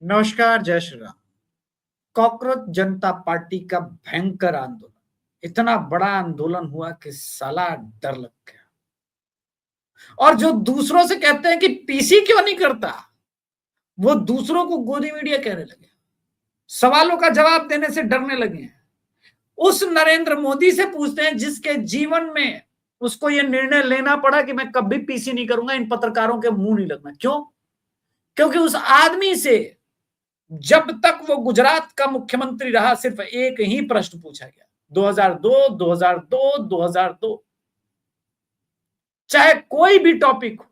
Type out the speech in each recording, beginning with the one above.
नमस्कार, जय श्री राम। कॉकरोच जनता पार्टी का भयंकर आंदोलन, इतना बड़ा आंदोलन हुआ कि साला डर लग गया। और जो दूसरों से कहते हैं कि पीसी क्यों नहीं करता, वो दूसरों को गोदी मीडिया कहने लगे, सवालों का जवाब देने से डरने लगे हैं। उस नरेंद्र मोदी से पूछते हैं जिसके जीवन में उसको ये निर्णय लेना पड़ा कि मैं कभी पीसी नहीं करूंगा, इन पत्रकारों के मुंह नहीं लगना। क्यों? क्योंकि उस आदमी से जब तक वो गुजरात का मुख्यमंत्री रहा सिर्फ एक ही प्रश्न पूछा गया, 2002, 2002, 2002। चाहे कोई भी टॉपिक हो,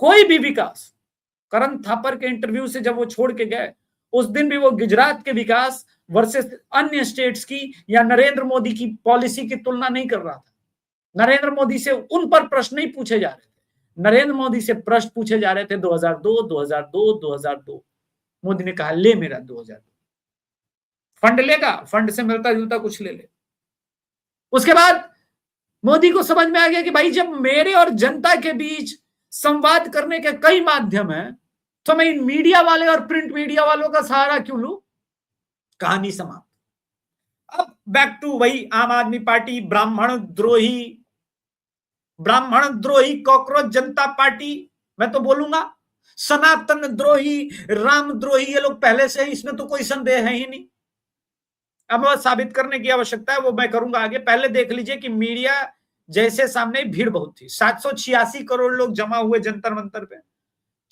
कोई भी विकास, करण थापर के इंटरव्यू से जब वो छोड़ के गए, उस दिन भी वो गुजरात के विकास वर्सेस अन्य स्टेट्स की या नरेंद्र मोदी की पॉलिसी की तुलना नहीं कर रहा था। नरेंद्र मोदी से उन पर प्रश्न नहीं पूछे जा रहे थे, नरेंद्र मोदी से प्रश्न पूछे जा रहे थे 2002, 2002, 2002। मोदी ने कहा ले मेरा 2002 फंड लेगा, फंड से मिलता जुलता कुछ ले ले। उसके बाद मोदी को समझ में आ गया कि भाई जब मेरे और जनता के बीच संवाद करने के कई माध्यम हैं, तो मैं इन मीडिया वाले और प्रिंट मीडिया वालों का सहारा क्यों लूं। कहानी समाप्त। अब बैक टू वही आम आदमी पार्टी, ब्राह्मण द्रोही कॉकरोच जनता पार्टी। मैं तो बोलूंगा सनातन द्रोही, राम द्रोही, ये लोग पहले से ही, इसमें तो कोई संदेह है ही नहीं। अब साबित करने की आवश्यकता है, वो मैं करूंगा आगे। पहले देख लीजिए कि मीडिया जैसे सामने भीड़ बहुत थी, 786 करोड़ लोग जमा हुए जंतर मंतर पे,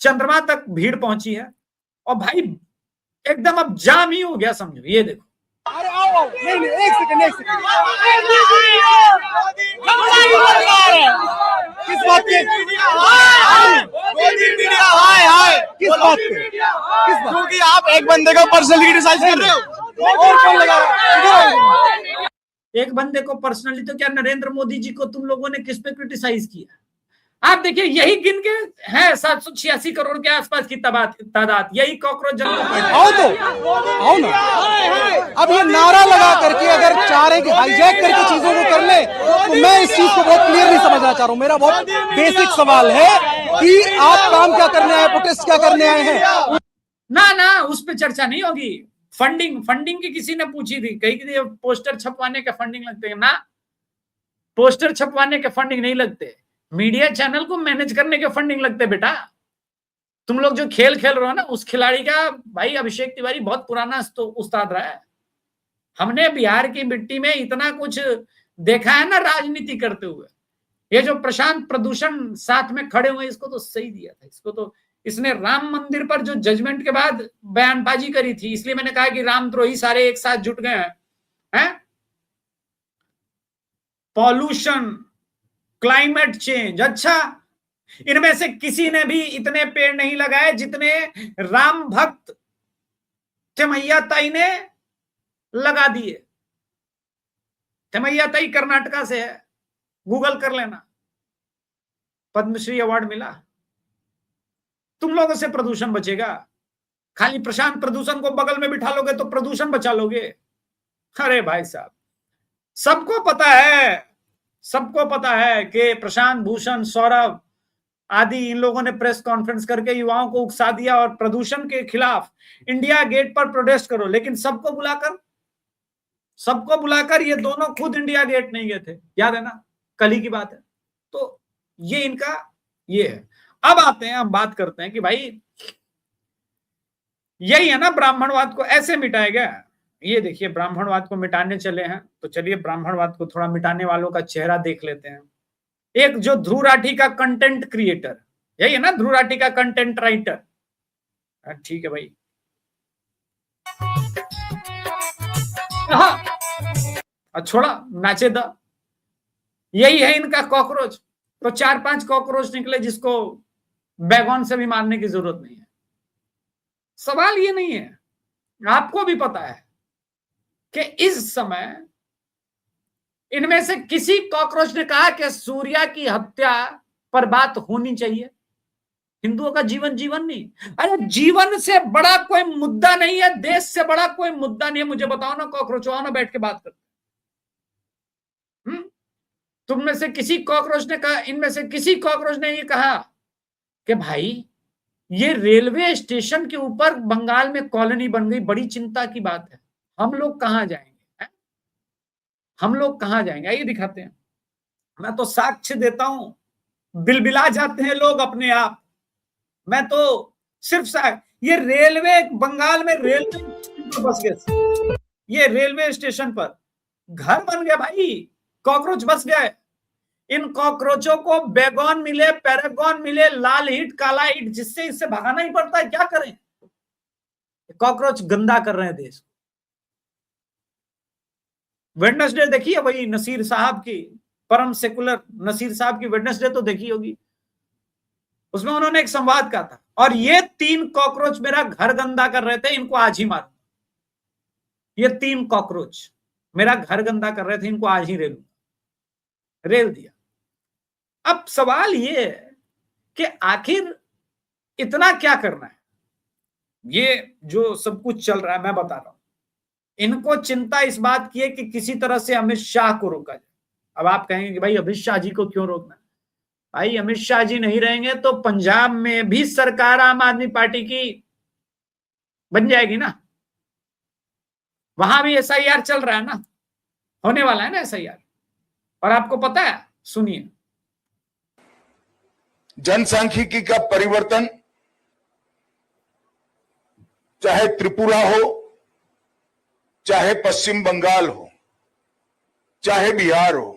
चंद्रमा तक भीड़ पहुंची है। और भाई एकदम अब जाम ही हो गया समझो। ये देखो, अरे आओ, नहीं एक सेकंड किस बात के? किस बात के? क्योंकि आप एक बंदे को पर्सनली क्रिटिसाइज कर रहे हो और कौन लगा रहा है? एक बंदे को पर्सनली, तो क्या नरेंद्र मोदी जी को तुम लोगों ने किस पे क्रिटिसाइज किया? आप देखिए, यही गिन के है 786 करोड़ के आसपास की तादाद, यही कॉकरोच जनता पार्टी। आओ तो आओ ना। अब ये नारा लगा करके अगर चाह रहे कि हाईजैक करके चीजों को कर ले, तो मैं इस चीज को बहुत क्लियरली समझना चाह रहा हूँ। मेरा बहुत बेसिक सवाल है कि आप काम क्या करने आए, प्रोटेस्ट क्या करने आए हैं? ना उस पर चर्चा नहीं होगी। फंडिंग की किसी ने पूछी थी, कहीं पोस्टर छपवाने के फंडिंग लगते हैं ना, पोस्टर छपवाने के फंडिंग नहीं लगते, मीडिया चैनल को मैनेज करने के फंडिंग लगते। बेटा तुम लोग जो खेल खेल रहे हो ना, उस खिलाड़ी का भाई अभिषेक तिवारी बहुत पुराना उस्ताद रहा है। हमने बिहार की मिट्टी में इतना कुछ देखा है ना राजनीति करते हुए। ये जो प्रशांत प्रदूषण साथ में खड़े हुए, इसको तो सही दिया था। इसको तो, इसने राम मंदिर पर जो जजमेंट के बाद बयानबाजी करी थी, इसलिए मैंने कहा कि रामद्रोही सारे एक साथ जुट गए हैं। पॉल्यूशन, क्लाइमेट चेंज, अच्छा इनमें से किसी ने भी इतने पेड़ नहीं लगाए जितने राम भक्त थिमैया ताई ने लगा दिए। थिमैया ताई कर्नाटका से है, गूगल कर लेना, पद्मश्री अवार्ड मिला। तुम लोगों से प्रदूषण बचेगा? खाली प्रशांत प्रदूषण को बगल में बिठा लोगे तो प्रदूषण बचा लोगे? अरे भाई साहब, सबको पता है कि प्रशांत भूषण, सौरभ आदि, इन लोगों ने प्रेस कॉन्फ्रेंस करके युवाओं को उकसा दिया और प्रदूषण के खिलाफ इंडिया गेट पर प्रोटेस्ट करो। लेकिन सबको बुलाकर ये दोनों खुद इंडिया गेट नहीं गए थे, याद है ना, कल ही की बात है। तो ये इनका ये है। अब आते हैं, हम बात करते हैं कि भाई यही है ना, ब्राह्मणवाद को ऐसे मिटाया गया। ये देखिए, ब्राह्मणवाद को मिटाने चले हैं, तो चलिए ब्राह्मणवाद को थोड़ा मिटाने वालों का चेहरा देख लेते हैं। एक जो ध्रुव राठी का कंटेंट क्रिएटर, यही है ना, ध्रुव राठी का कंटेंट राइटर, ठीक है भाई, छोड़ा नाचे द, यही है इनका कॉकरोच। तो 4-5 कॉकरोच निकले जिसको बैगन से भी मारने की जरूरत नहीं है। सवाल ये नहीं है, आपको भी पता है कि इस समय इनमें से किसी कॉकरोच ने कहा कि सूर्या की हत्या पर बात होनी चाहिए। हिंदुओं का जीवन नहीं, अरे जीवन से बड़ा कोई मुद्दा नहीं है, देश से बड़ा कोई मुद्दा नहीं है। मुझे बताओ ना कॉकरोच, आओ ना बैठ के बात करते। तुम में से किसी कॉकरोच ने कहा, इनमें से किसी कॉकरोच ने ये कहा कि भाई ये रेलवे स्टेशन के ऊपर बंगाल में कॉलोनी बन गई, बड़ी चिंता की बात है। हम लोग कहां जाएंगे, हम लोग कहां जाएंगे? आइए दिखाते हैं। मैं तो साक्ष्य देता हूं, बिलबिला जाते हैं लोग अपने आप। मैं तो सिर्फ ये रेलवे, बंगाल में रेलवे पर बस गए, ये रेलवे स्टेशन पर घर बन गया भाई, कॉकरोच बस गए। इन कॉकरोचों को बेगॉन मिले, पैरागॉन मिले, लाल हिट, काला हिट, जिससे इससे भगाना ही पड़ता है। क्या करें, कॉकरोच गंदा कर रहे हैं देश। वेडनेसडे देखिए वही नसीर साहब की, परम सेकुलर नसीर साहब की वेडनेसडे तो देखी होगी, उसमें उन्होंने एक संवाद कहा था, और ये 3 कॉकरोच मेरा घर गंदा कर रहे थे, इनको आज ही मारूंगा। ये 3 कॉकरोच मेरा घर गंदा कर रहे थे, इनको आज ही रेल दिया। अब सवाल ये है कि आखिर इतना क्या करना है? ये जो सब कुछ चल रहा है, मैं बता रहा हूं, इनको चिंता इस बात की है कि किसी तरह से अमित शाह को रोका जाए। अब आप कहेंगे कि भाई अमित शाह जी को क्यों रोकना? भाई अमित शाह जी नहीं रहेंगे तो पंजाब में भी सरकार आम आदमी पार्टी की बन जाएगी ना। वहां भी एसआईआर चल रहा है ना, होने वाला है ना एसआईआर। और आपको पता है, सुनिए, जनसांख्यिकी का परिवर्तन चाहे त्रिपुरा हो, चाहे पश्चिम बंगाल हो, चाहे बिहार हो,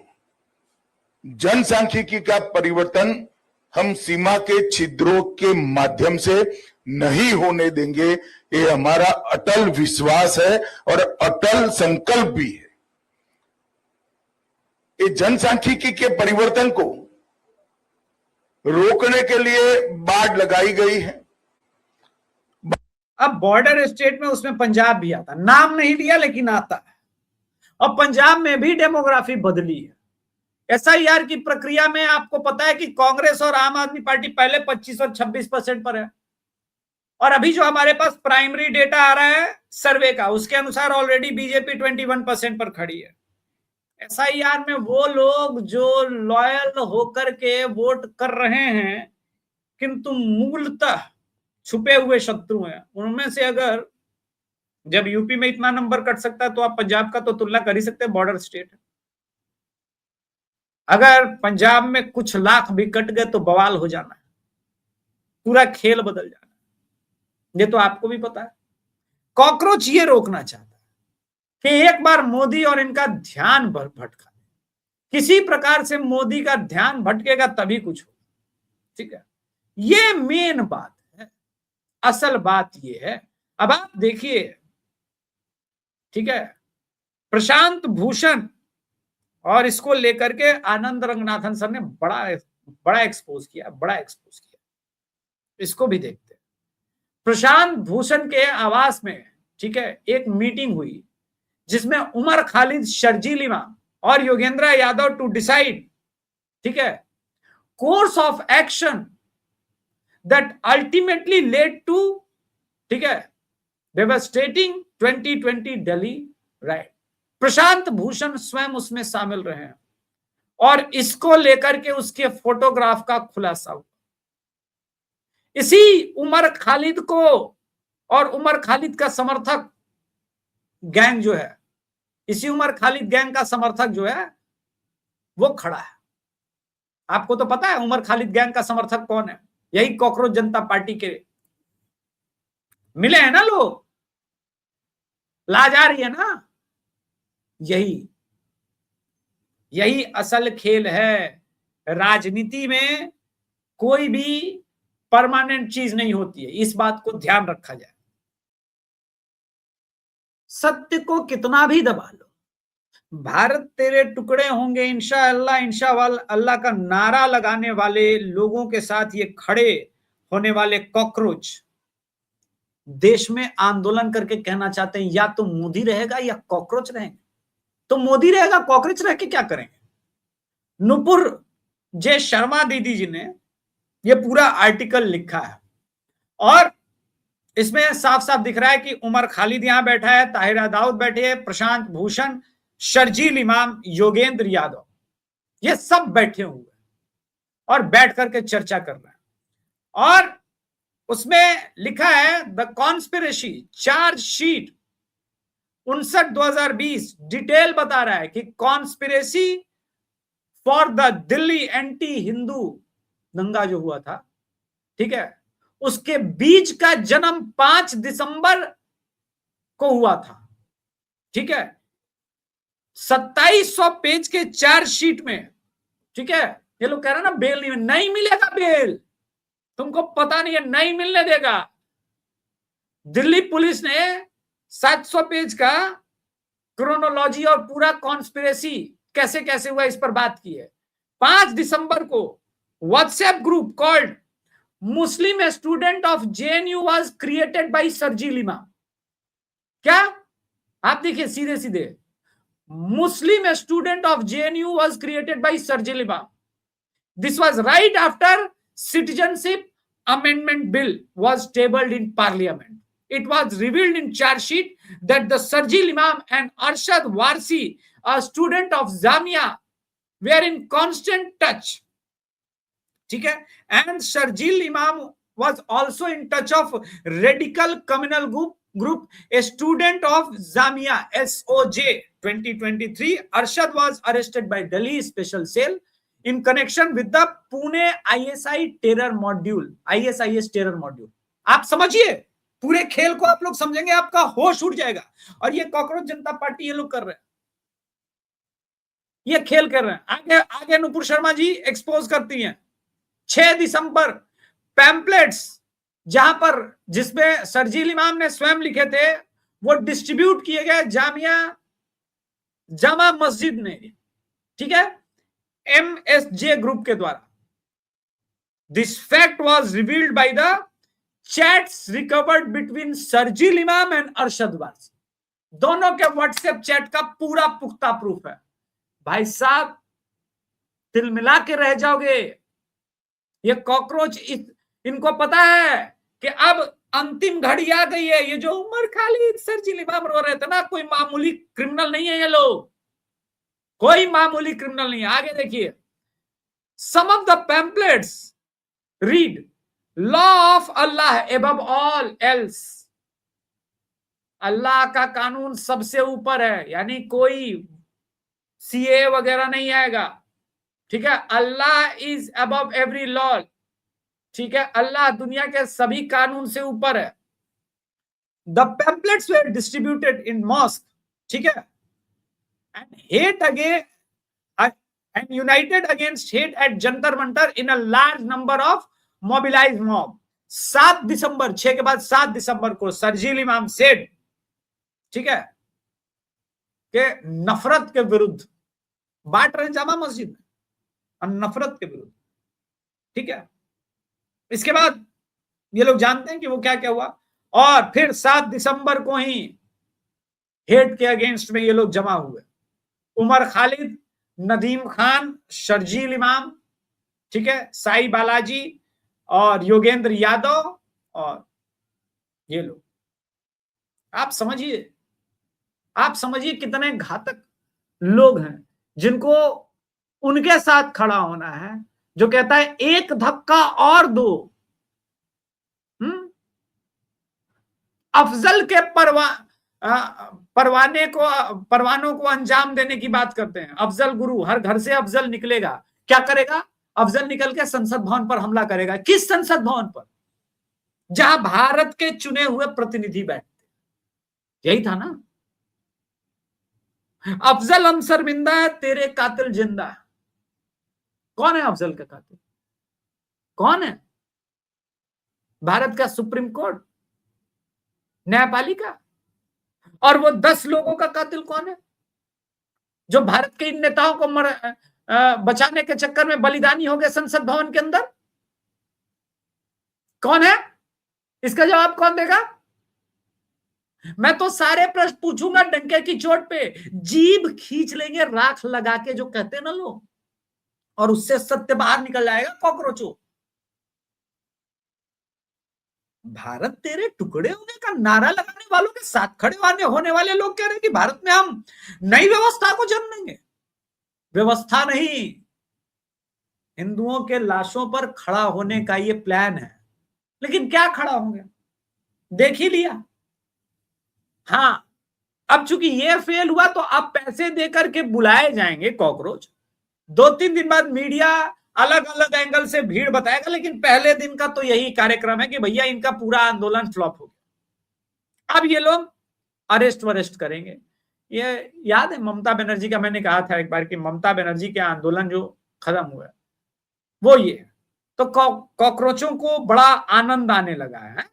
जनसांख्यिकी का परिवर्तन हम सीमा के छिद्रों के माध्यम से नहीं होने देंगे। ये हमारा अटल विश्वास है और अटल संकल्प भी है। ये जनसांख्यिकी के परिवर्तन को रोकने के लिए बाड़ लगाई गई है। अब बॉर्डर स्टेट में, उसमें पंजाब भी आता, नाम नहीं लिया लेकिन आता है। और पंजाब में भी डेमोग्राफी बदली है। एसआईआर की प्रक्रिया में आपको पता है कि कांग्रेस और आम आदमी पार्टी पहले 25 और 26% पर है, और अभी जो हमारे पास प्राइमरी डेटा आ रहा है सर्वे का, उसके अनुसार ऑलरेडी बीजेपी 21% पर खड़ी है। एसआईआर में वो लोग जो लॉयल होकर के वोट कर रहे हैं किंतु मूलतः छुपे हुए शत्रु हैं, उनमें से अगर, जब यूपी में इतना नंबर कट सकता है तो आप पंजाब का तो तुलना कर ही सकते हैं, बॉर्डर स्टेट है। अगर पंजाब में कुछ लाख भी कट गए तो बवाल हो जाना है, पूरा खेल बदल जाना है, ये तो आपको भी पता है। कॉकरोच ये रोकना चाहता है कि एक बार मोदी और इनका ध्यान भटका, किसी प्रकार से मोदी का ध्यान भटकेगा तभी कुछ होगा। ठीक है, ये मेन बात है, असल बात ये है। अब आप देखिए, ठीक है, प्रशांत भूषण और इसको लेकर के आनंद रंगनाथन सर ने बड़ा एक्सपोज किया। इसको भी देखते हैं। प्रशांत भूषण के आवास में, ठीक है, एक मीटिंग हुई जिसमें उमर खालिद, शर्जील इमाम और योगेंद्र यादव टू डिसाइड, ठीक है, course of action that ultimately led to, ठीक है, डेवास्टेटिंग 2020 दिल्ली राइट। प्रशांत भूषण स्वयं उसमें शामिल रहे हैं और इसको लेकर के उसके फोटोग्राफ का खुलासा हुआ। इसी उमर खालिद को और उमर खालिद का समर्थक गैंग जो है, इसी उमर खालिद गैंग का समर्थक जो है वो खड़ा है। आपको तो पता है उमर खालिद गैंग का समर्थक कौन है? यही कॉकरोच जनता पार्टी के मिले हैं ना लोग, लाज आ रही है ना। यही असल खेल है। राजनीति में कोई भी परमानेंट चीज नहीं होती है, इस बात को ध्यान रखा जाए। सत्य को कितना भी दबा लो, भारत तेरे टुकड़े होंगे इंशाअल्लाह इंशाअल्लाह का नारा लगाने वाले लोगों के साथ ये खड़े होने वाले कॉकरोच देश में आंदोलन करके कहना चाहते हैं या तो मोदी रहेगा या कॉकरोच रहेंगे। तो मोदी रहेगा, कॉकरोच रह के क्या करेंगे? नुपुर जे शर्मा दीदी जी ने ये पूरा आर्टिकल लिखा है और इसमें साफ साफ दिख रहा है कि उमर खालिद यहां बैठा है, ताहिरा दाऊद बैठे हैं, प्रशांत भूषण, शर्जील इमाम, योगेंद्र यादव, ये सब बैठे हुए हैं और बैठ करके चर्चा कर रहे हैं। और उसमें लिखा है द कॉन्स्पिरेसी चार्जशीट 59/2020 डिटेल बता रहा है कि conspiracy for the Delhi anti Hindu दंगा जो हुआ था, ठीक है, उसके बीज का जन्म 5 दिसंबर को हुआ था, ठीक है, 2700 पेज के चार्जशीट में, ठीक है। ये लोग कह रहे हैं ना बेल नहीं मिलेगा, बेल तुमको पता नहीं है, नहीं मिलने देगा। दिल्ली पुलिस ने 700 पेज का क्रोनोलॉजी और पूरा कॉन्स्पिरेसी कैसे कैसे हुआ इस पर बात की है। 5 दिसंबर को WhatsApp group called Muslim student of JNU was created by Sharjeel Imam. क्या आप देखिए सीधे सीधे, Muslim student of JNU was created by Sharjeel Imam. This was right after citizenship amendment bill was tabled in parliament. It was revealed in charge sheet that the Sharjeel Imam and Arshad Warsi, a student of Jamia, were in constant touch. ठीक है, and Sharjeel Imam was also in touch of radical communal group, a student of Jamia SOJ 2023. Arshad was arrested by Delhi Special Cell in connection with the Pune ISI terror module, ISIS terror module. आप समझिए, पूरे खेल को आप लोग समझेंगे, आपका होश उड़ जाएगा। और ये कॉकरोच जनता पार्टी ये लोग कर रहे हैं, ये खेल कर रहे हैं। आगे आगे नुपुर शर्मा जी एक्सपोज करती हैं 6 दिसंबर पैम्पलेट्स, जहां पर जिसमें शर्जील इमाम ने स्वयं लिखे थे, वो डिस्ट्रीब्यूट किए गए जामा मस्जिद ने, ठीक है, MSJ ग्रुप के द्वारा। This fact was revealed by the chats recovered between Sharjeel इमाम एंड अरशद वारसी। दोनों के व्हाट्सएप चैट का पूरा पुख्ता प्रूफ है। भाई साहब दिल मिला के रह जाओगे। ये कॉकरोच इनको पता है कि अब अंतिम घड़ी आ गई है। ये जो उमर खालिद शर्जील इमाम रो रहे थे ना, कोई मामूली क्रिमिनल नहीं है ये लोग, कोई मामूली क्रिमिनल नहीं है। आगे देखिए, some of the pamphlets read law of Allah above all else. अल्लाह का कानून सबसे ऊपर है, यानी कोई सीए वगैरह नहीं आएगा, ठीक है। अल्लाह इज अबव एवरी लॉ, ठीक है, अल्लाह दुनिया के सभी कानून से ऊपर है। The pamphlets were distributed in mosque, ठीक है, and hate against and united against hate at Jantar Mantar in a large number of mobilized mob. 7 दिसंबर, 6 के बाद 7 दिसंबर को शर्जील इमाम सेड, ठीक है, कि नफरत के विरुद्ध बांट रहे जामा मस्जिद में, और नफरत के विरुद्ध, ठीक है। इसके बाद ये लोग जानते हैं कि वो क्या क्या हुआ। और फिर 7 दिसंबर को ही हेट के अगेंस्ट में ये लोग जमा हुए। उमर खालिद, नदीम खान, शर्जील इमाम, ठीक है, साई बालाजी और योगेंद्र यादव, और ये लोग। आप समझिए कितने घातक लोग हैं जिनको उनके साथ खड़ा होना है, जो कहता है एक धक्का और दो। अफजल के परवानों को अंजाम देने की बात करते हैं। अफजल गुरु, हर घर से अफजल निकलेगा, क्या करेगा? अफजल निकल के संसद भवन पर हमला करेगा। किस संसद भवन पर? जहां भारत के चुने हुए प्रतिनिधि बैठते। यही था ना। अफजल हम शर्मिंदा है, तेरे कातिल जिंदा है। कौन है अफजल का कातिल? कौन है? भारत का सुप्रीम कोर्ट, न्यायपालिका। और वो 10 लोगों का कातिल कौन है जो भारत के इन नेताओं को बचाने के चक्कर में बलिदानी हो गए संसद भवन के अंदर? कौन है? इसका जवाब कौन देगा? मैं तो सारे प्रश्न पूछूंगा डंके की चोट पे, जीभ खींच लेंगे राख लगा के, जो कहते हैं ना लोग, और उससे सत्य बाहर निकल जाएगा। कॉकरोचों, भारत तेरे टुकड़े होने का नारा लगाने वालों के साथ खड़े होने वाले लोग कह रहे हैं कि भारत में हम नई व्यवस्था को जन्म देंगे। व्यवस्था नहीं, हिंदुओं के लाशों पर खड़ा होने का ये प्लान है। लेकिन क्या खड़ा होंगे, देख ही लिया। हाँ, अब चूंकि ये फेल हुआ तो अब पैसे देकर के बुलाए जाएंगे कॉकरोच। 2-3 दिन बाद मीडिया अलग अलग एंगल से भीड़ बताएगा, लेकिन पहले दिन का तो यही कार्यक्रम है कि भैया इनका पूरा आंदोलन फ्लॉप हो गया। अब ये लोग अरेस्ट वरेस्ट करेंगे। ये याद है ममता बनर्जी का, मैंने कहा था एक बार कि ममता बनर्जी के आंदोलन जो खत्म हुआ वो ये, तो कॉकरोचों को बड़ा आनंद आने लगा है,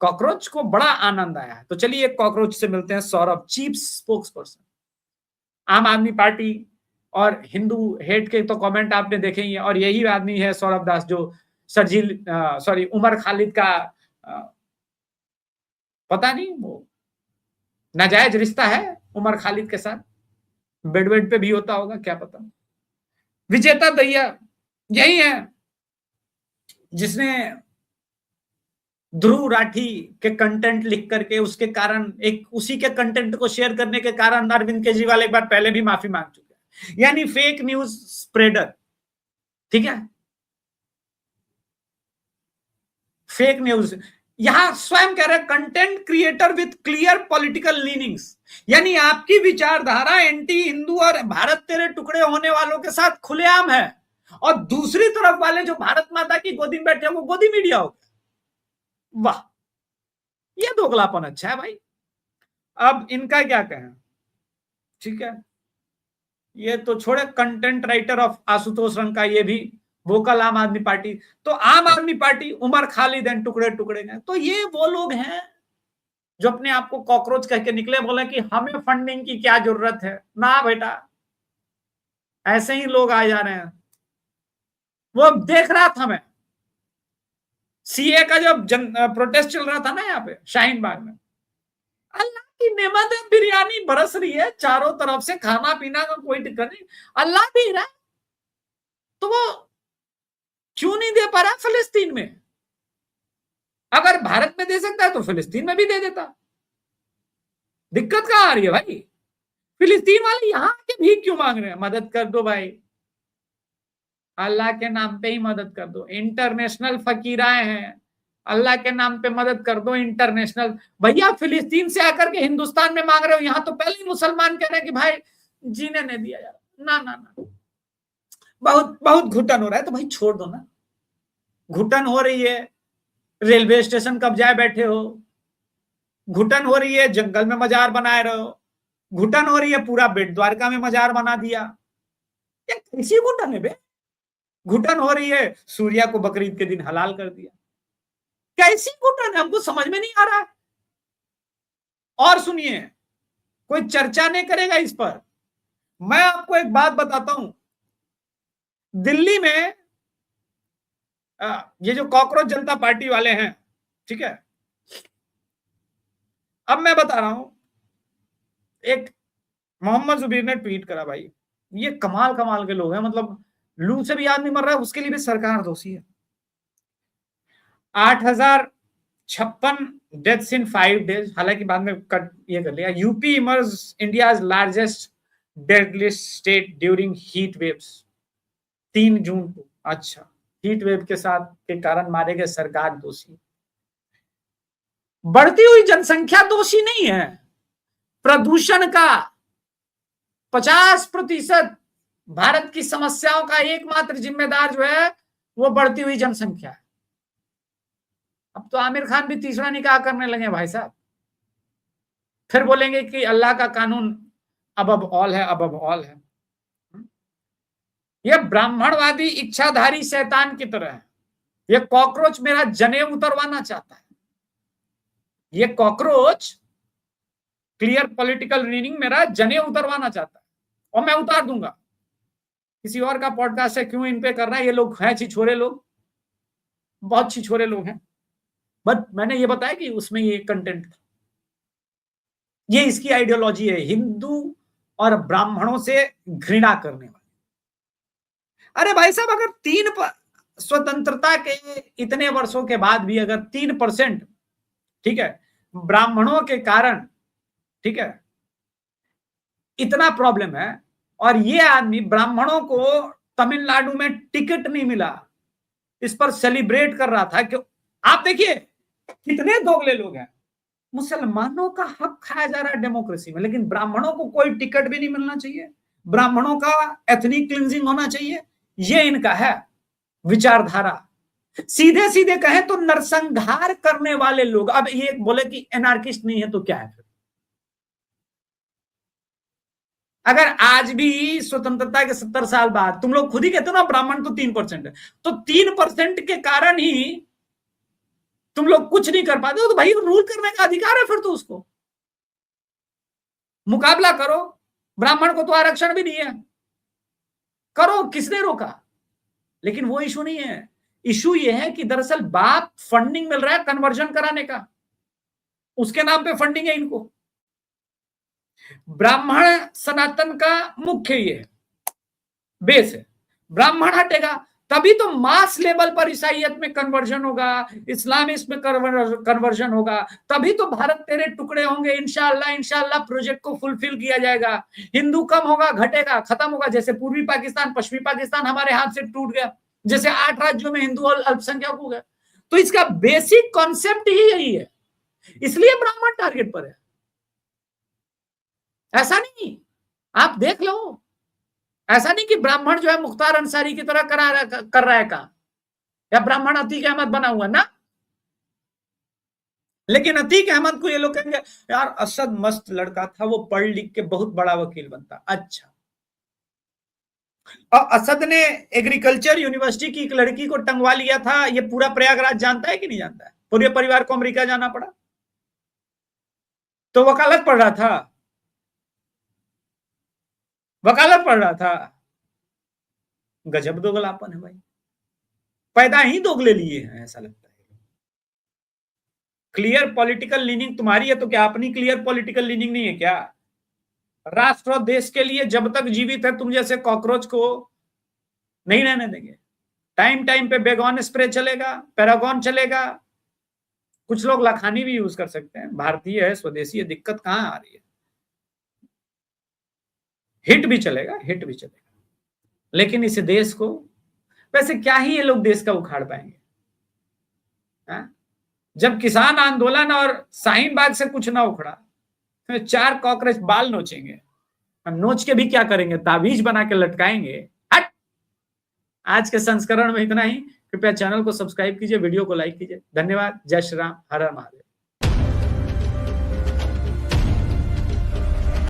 कॉकरोच को बड़ा आनंद आया है। तो चलिए कॉकरोच से मिलते हैं सौरभ, चीफ स्पोक्स पर्सन आम आदमी पार्टी और हिंदू हेट के तो कमेंट आपने देखे ही है, और यही आदमी है सौरभ दास जो उमर खालिद का पता नहीं वो नाजायज रिश्ता है उमर खालिद के साथ, बेड पे भी होता होगा क्या पता। विजेता दहिया यही है जिसने ध्रुव राठी के कंटेंट लिख करके उसके कारण उसी के कंटेंट को शेयर करने के कारण अरविंद केजरीवाल एक बार पहले भी माफी मांग चुके हैं, यानी फेक न्यूज स्प्रेडर। ठीक है, फेक न्यूज यहां स्वयं कह रहे content creator with clear political leanings, यानी आपकी विचारधारा एंटी हिंदू और भारत तेरे टुकड़े होने वालों के साथ खुलेआम है, और दूसरी तरफ वाले जो भारत माता की गोदी में बैठे वो गोदी मीडिया हो गया। वाह, ये दोगलापन अच्छा है भाई। अब इनका क्या कहें, ठीक है, ये तो छोड़े, कंटेंट राइटर ऑफ आशुतोष रंग का ये भी वोकल आम आदमी पार्टी। तो आम आदमी पार्टी उमर खालिद एंड टुकड़े टुकड़े गए, तो ये वो लोग हैं जो अपने आप को कॉकरोच कह के निकले, बोले कि हमें फंडिंग की क्या जरूरत है ना बेटा, ऐसे ही लोग आ जा रहे हैं। वो देख रहा था मैं सीए का जब प्रोटेस्ट चल रहा था ना यहाँ पे शाहीन बाग में, अल्लाह की नेमत है, बिरयानी बरस रही है चारों तरफ से, खाना पीना का कोई दिक्कत नहीं, अल्लाह दे रहा है, तो वो क्यों नहीं दे पा रहा फिलिस्तीन में? अगर भारत में दे सकता है तो फिलिस्तीन में भी दे देता। दिक्कत कहां आ रही है भाई? फिलिस्तीन वाले यहां के भीख क्यों मांग रहे हैं? मदद कर दो भाई, अल्लाह के नाम पे ही मदद कर दो। इंटरनेशनल फकीराए हैं, अल्लाह के नाम पे मदद कर दो इंटरनेशनल। भैया फिलिस्तीन से आकर के हिंदुस्तान में मांग रहे हो, यहां तो पहले ही मुसलमान कह रहे हैं कि भाई जीने नहीं दिया यार, ना ना ना, बहुत बहुत घुटन हो रहा है, तो भाई छोड़ दो ना। घुटन हो रही है, रेलवे स्टेशन कब्जाए बैठे हो, घुटन हो रही है, जंगल में मजार बनाए रहो, घुटन हो रही है, पूरा बेट द्वारका में मजार बना दिया, ये कैसी घुटन है बे? घुटन हो रही है, सूर्या को बकरीद के दिन हलाल कर दिया, कैसी घुटन है? हमको समझ में नहीं आ रहा है। और सुनिए, कोई चर्चा नहीं करेगा इस पर। मैं आपको एक बात बताता हूं, दिल्ली में ये जो कॉकरोच जनता पार्टी वाले हैं, ठीक है, अब मैं बता रहा हूं, एक मोहम्मद जुबीर ने ट्वीट करा, भाई ये कमाल कमाल के लोग हैं, मतलब लू से भी आदमी मर रहा है, उसके लिए भी सरकार दोषी है। 8,056 डेथ्स इन 5 डेज, हालांकि बाद में कट ये कर लिया। UP emerge India's largest deadliest state during heat waves 3 जून को। अच्छा, हीट वेव के साथ के कारण मारे गए, सरकार दोषी। बढ़ती हुई जनसंख्या दोषी नहीं है, प्रदूषण का 50% भारत की समस्याओं का एकमात्र जिम्मेदार जो है वो बढ़ती हुई जनसंख्या है। अब तो आमिर खान भी तीसरा निकाह करने लगे भाई साहब, फिर बोलेंगे कि अल्लाह का कानून अब ऑल है, अब ऑल है। यह ब्राह्मणवादी इच्छाधारी शैतान की तरह है। यह कॉकरोच मेरा जनेऊ उतरवाना चाहता है। यह कॉकरोच क्लियर पॉलिटिकल रीडिंग मेरा जनेऊ उतरवाना चाहता है, और मैं उतार दूंगा। किसी और का पॉडकास्ट है, क्यों इन पे कर रहा है? ये लोग हैं छिछोरे लोग, बहुत छिछोरे लोग हैं, बट मैंने ये बताया कि उसमें ये कंटेंट था, ये इसकी आइडियोलॉजी है, हिंदू और ब्राह्मणों से घृणा करने वाली। अरे भाई साहब, अगर 3 स्वतंत्रता के इतने वर्षों के बाद भी अगर 3%, ठीक है, ब्राह्मणों के कारण, ठीक है, इतना प्रॉब्लम है, और ये आदमी ब्राह्मणों को तमिलनाडु में टिकट नहीं मिला, इस पर सेलिब्रेट कर रहा था कि आप देखिए कितने दोगले लोग हैं। मुसलमानों का हक खाया जा रहा है डेमोक्रेसी में, लेकिन ब्राह्मणों को कोई टिकट भी नहीं मिलना चाहिए, ब्राह्मणों का एथनिक क्लिंजिंग होना चाहिए, ये इनका है विचारधारा। सीधे सीधे कहें तो नरसंहार करने वाले लोग। अब ये बोले कि एनार्किस्ट नहीं है तो क्या है फिर? अगर आज भी स्वतंत्रता के 70 साल बाद तुम लोग खुद ही कहते हो ना ब्राह्मण तो 3% है, तो 3% के कारण ही तुम लोग कुछ नहीं कर पाते हो, तो भाई रूल करने का अधिकार है फिर तो उसको मुकाबला करो। ब्राह्मण को तो आरक्षण भी नहीं है, करो, किसने रोका? लेकिन वो इशू नहीं है। इशू ये है कि दरअसल बात फंडिंग मिल रहा है कन्वर्जन कराने का, उसके नाम पे फंडिंग है इनको। ब्राह्मण सनातन का मुख्य ये बेस है, ब्राह्मण हटेगा तभी तो मास लेवल पर ईसाइयत में कन्वर्जन होगा, इस्लामिस्ट में कन्वर्जन होगा, तभी तो भारत तेरे टुकड़े होंगे। इंशाअल्लाह इंशाअल्लाह प्रोजेक्ट को फुलफिल किया जाएगा। हिंदू कम होगा, घटेगा, खत्म होगा। जैसे पूर्वी पाकिस्तान पश्चिमी पाकिस्तान हमारे हाथ से टूट गया, जैसे 8 राज्यों में हिंदू और अल्पसंख्यक हो गए। तो इसका बेसिक कॉन्सेप्ट ही यही है, इसलिए ब्राह्मण टारगेट पर है। ऐसा नहीं, आप देख लो, ऐसा नहीं कि ब्राह्मण जो है मुख्तार अंसारी की तरह कर रहा है काम, या ब्राह्मण अतीक अहमद बना हुआ ना। लेकिन अतीक अहमद को ये लोग कहेंगे यार असद मस्त लड़का था, वो पढ़ लिख के बहुत बड़ा वकील बनता। अच्छा, और असद ने एग्रीकल्चर यूनिवर्सिटी की एक लड़की को टंगवा लिया था, ये पूरा प्रयागराज जानता है कि नहीं जानता है? पूरे परिवार को अमेरिका जाना पड़ा तो वकालत पढ़ रहा था, वकालत पढ़ रहा था। गजब दोगलापन है भाई, पैदा ही दोगले लिए हैं ऐसा लगता है। क्लियर पॉलिटिकल लीनिंग तुम्हारी है तो क्या अपनी क्लियर पॉलिटिकल लीनिंग नहीं है क्या? राष्ट्र और देश के लिए जब तक जीवित है तुम जैसे कॉकरोच को नहीं रहने देंगे। टाइम टाइम पे बेगॉन स्प्रे चलेगा, पैरागॉन चलेगा, कुछ लोग लखानी भी यूज कर सकते हैं, भारतीय है, स्वदेशी है, दिक्कत कहां आ रही है? हिट भी चलेगा, हिट भी चलेगा, लेकिन इस देश को वैसे क्या ही ये लोग देश का उखाड़ पाएंगे? जब किसान आंदोलन और शाहीन बाग से कुछ ना उखड़ा तो 4 कॉकरोच बाल नोचेंगे, नोच के भी क्या करेंगे? ताबीज बना के लटकाएंगे। हट। आज के संस्करण में इतना ही। कृपया चैनल को सब्सक्राइब कीजिए, वीडियो को लाइक कीजिए। धन्यवाद। जय श्री राम, हर हर महादेव।